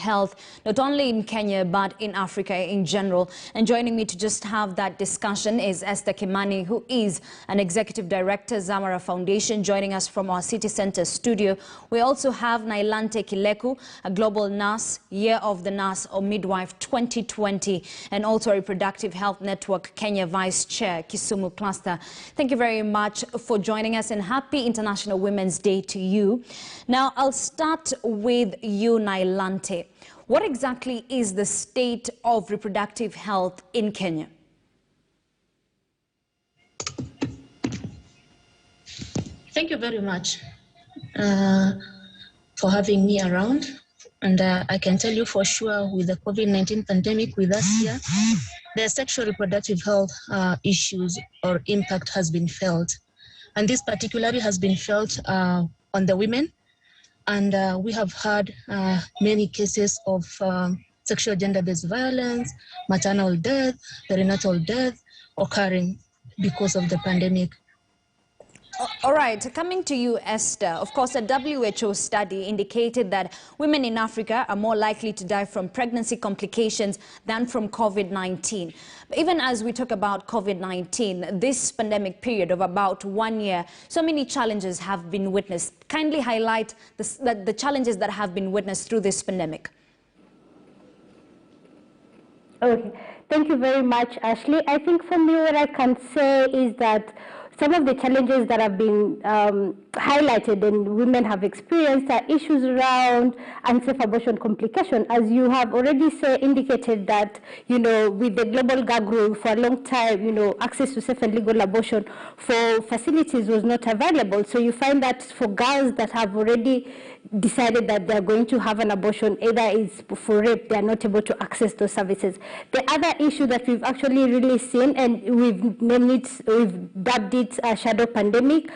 health, not only in Kenya but in Africa in general. And joining me to just have that discussion is Esther Kimani, who is an Executive Director, Zamara Foundation, joining us from our City Center studio. We also have Nailante Kileku, a global nurse, Year of the Nurse or Midwife 2020, and also Reproductive Health Network Kenya Vice Chair, Kisumu Cluster. Thank you very much for joining us, and happy International Women's Day to you. Now, I'll start with you, Nailante. What exactly is the state of reproductive health in Kenya? Thank you very much for having me around. And I can tell you for sure, with the COVID-19 pandemic with us here, the sexual reproductive health issues or impact has been felt. And this particularly has been felt on the women. And we have had many cases of sexual gender-based violence, maternal death, perinatal death occurring because of the pandemic. All right, coming to you, Esther. Of course, a WHO study indicated that women in Africa are more likely to die from pregnancy complications than from COVID-19. But even as we talk about COVID-19, this pandemic period of about 1 year, so many challenges have been witnessed. Kindly highlight the challenges that have been witnessed through this pandemic. Okay, thank you very much, Ashley. I think for me, what I can say is that some of the challenges that have been highlighted and women have experienced are issues around unsafe abortion complication. As you have already indicated that, with the global gag rule for a long time, access to safe and legal abortion for facilities was not available. So you find that for girls that have already decided that they're going to have an abortion, either it's for rape, they're not able to access those services. The other issue that we've actually really seen, and we've dubbed it a shadow pandemic,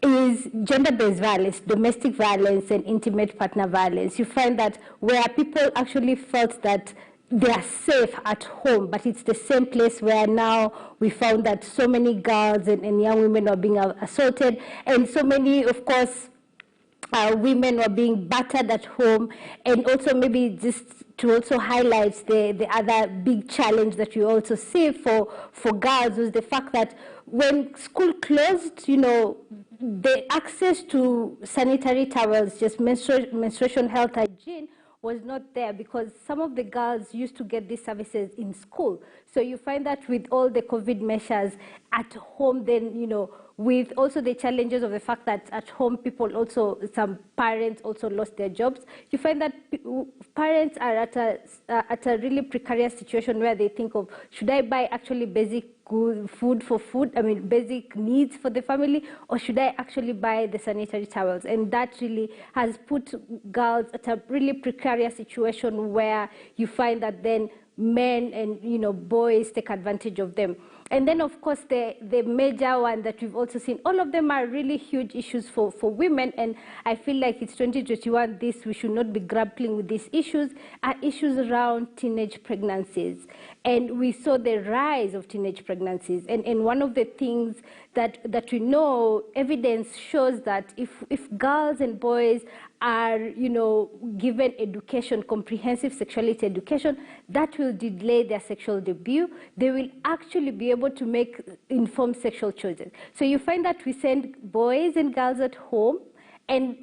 is gender-based violence, domestic violence, and intimate partner violence. You find that where people actually felt that they are safe at home, but it's the same place where now we found that so many girls and young women are being assaulted, and so many, of course, women were being battered at home. And also maybe just to also highlight the other big challenge that you also see for girls was the fact that when school closed, the access to sanitary towels, just menstruation health hygiene, was not there, because some of the girls used to get these services in school. So you find that with all the COVID measures at home, then, with also the challenges of the fact that at home some parents also lost their jobs, you find that parents are at a really precarious situation where they think of, should I buy actually basic basic needs for the family, or should I actually buy the sanitary towels? And that really has put girls at a really precarious situation where you find that then men and boys take advantage of them. And then, of course, the major one that we've also seen, all of them are really huge issues for women. And I feel like it's 2021, we should not be grappling with these issues, are issues around teenage pregnancies. And we saw the rise of teenage pregnancies. And one of the things that we know, evidence shows that if girls and boys are, given education, comprehensive sexuality education, that will delay their sexual debut. They will actually be able to make informed sexual choices. So you find that we send boys and girls at home, and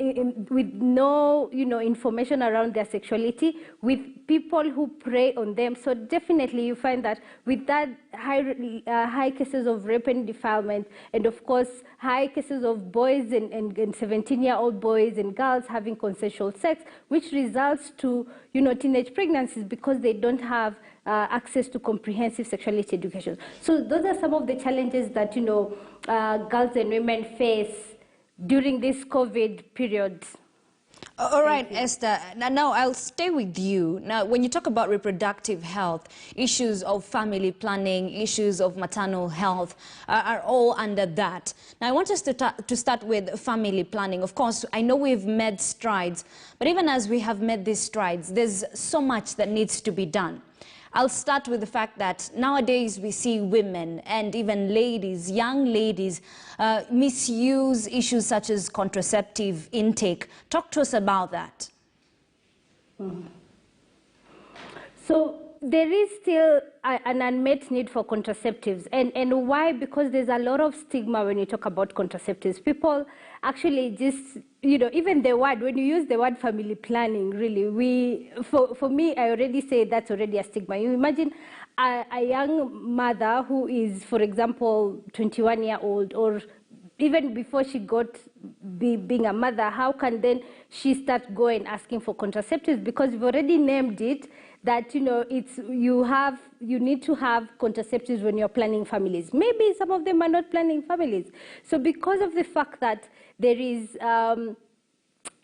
with no, information around their sexuality, with people who prey on them. So definitely you find that with that high cases of rape and defilement, and of course high cases of boys and 17-year-old boys and girls having consensual sex, which results to, teenage pregnancies because they don't have access to comprehensive sexuality education. So those are some of the challenges that, girls and women face during this COVID period. All right, Esther. Now I'll stay with you. Now, when you talk about reproductive health, issues of family planning, issues of maternal health are all under that. Now, I want us to start with family planning. Of course, I know we've made strides, but even as we have made these strides, there's so much that needs to be done. I'll start with the fact that nowadays we see women and even ladies, young ladies, misuse issues such as contraceptive intake. Talk to us about that. there is still an unmet need for contraceptives. And why? Because there's a lot of stigma when you talk about contraceptives. People actually just, even the word, when you use the word family planning, really, for me, I already say that's already a stigma. You imagine a young mother who is, for example, 21-year-old, or even before she got being a mother, how can then she start going asking for contraceptives? Because we've already named it that you need to have contraceptives when you're planning families. Maybe some of them are not planning families. So because of the fact that there is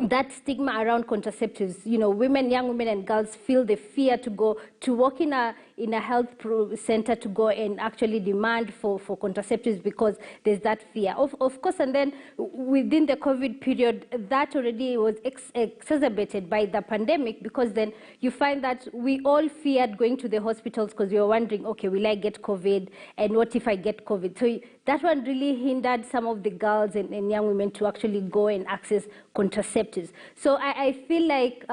that stigma around contraceptives, young women and girls feel the fear to go to work in a health center to go and actually demand for contraceptives because there's that fear. Of course, and then within the COVID period, that already was exacerbated by the pandemic, because then you find that we all feared going to the hospitals because we were wondering, okay, will I get COVID? And what if I get COVID? So that one really hindered some of the girls and young women to actually go and access contraceptives. So I feel like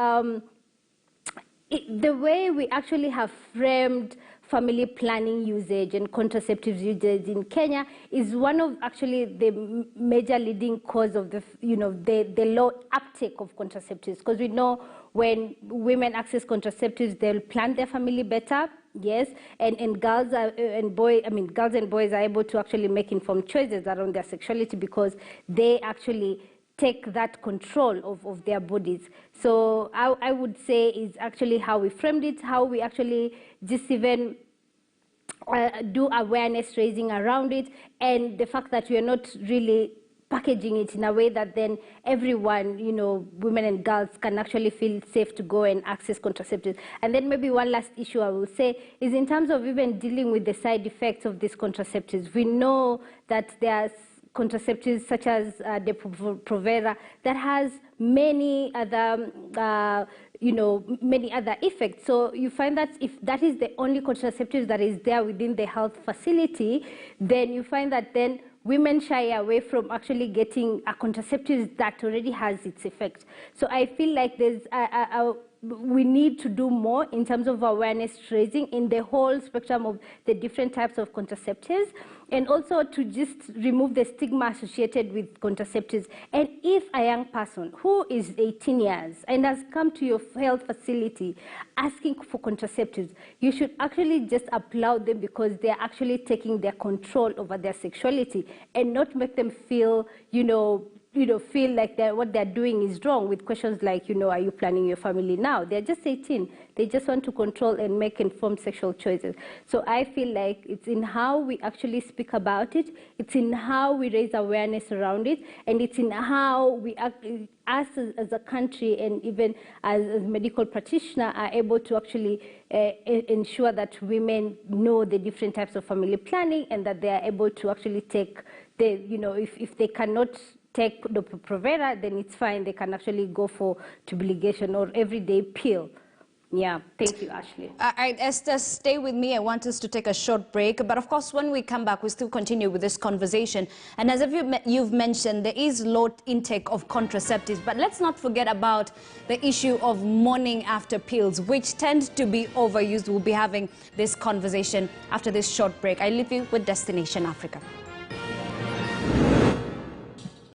the way we actually have framed family planning usage and contraceptives usage in Kenya is one of actually the major leading cause of the low uptake of contraceptives. Because we know when women access contraceptives, they'll plan their family better. Yes, and girls and boys are able to actually make informed choices around their sexuality because they actually take that control of their bodies. So I would say is actually how we framed it, how we actually just even do awareness raising around it, and the fact that we are not really packaging it in a way that then everyone, women and girls can actually feel safe to go and access contraceptives. And then maybe one last issue I will say is in terms of even dealing with the side effects of these contraceptives. We know that there's contraceptives such as the Provera that has many other effects. So you find that if that is the only contraceptive that is there within the health facility, then you find that then women shy away from actually getting a contraceptive that already has its effect. So I feel like there's we need to do more in terms of awareness raising in the whole spectrum of the different types of contraceptives, and also to just remove the stigma associated with contraceptives. And if a young person who is 18 years and has come to your health facility asking for contraceptives, you should actually just applaud them because they're actually taking their control over their sexuality and not make them feel, feel like what they're doing is wrong with questions like, are you planning your family now? They're just 18. They just want to control and make informed sexual choices. So I feel like it's in how we actually speak about it, it's in how we raise awareness around it, and it's in how we, us as a country and even as medical practitioners, are able to actually ensure that women know the different types of family planning and that they are able to actually take the, if they cannot take the Provera, then it's fine. They can actually go for tubulation or everyday pill. Yeah, thank you, Ashley. All right, Esther, stay with me. I want us to take a short break. But of course, when we come back, we still continue with this conversation. And as you've mentioned, there is low intake of contraceptives. But let's not forget about the issue of morning after pills, which tend to be overused. We'll be having this conversation after this short break. I leave you with Destination Africa.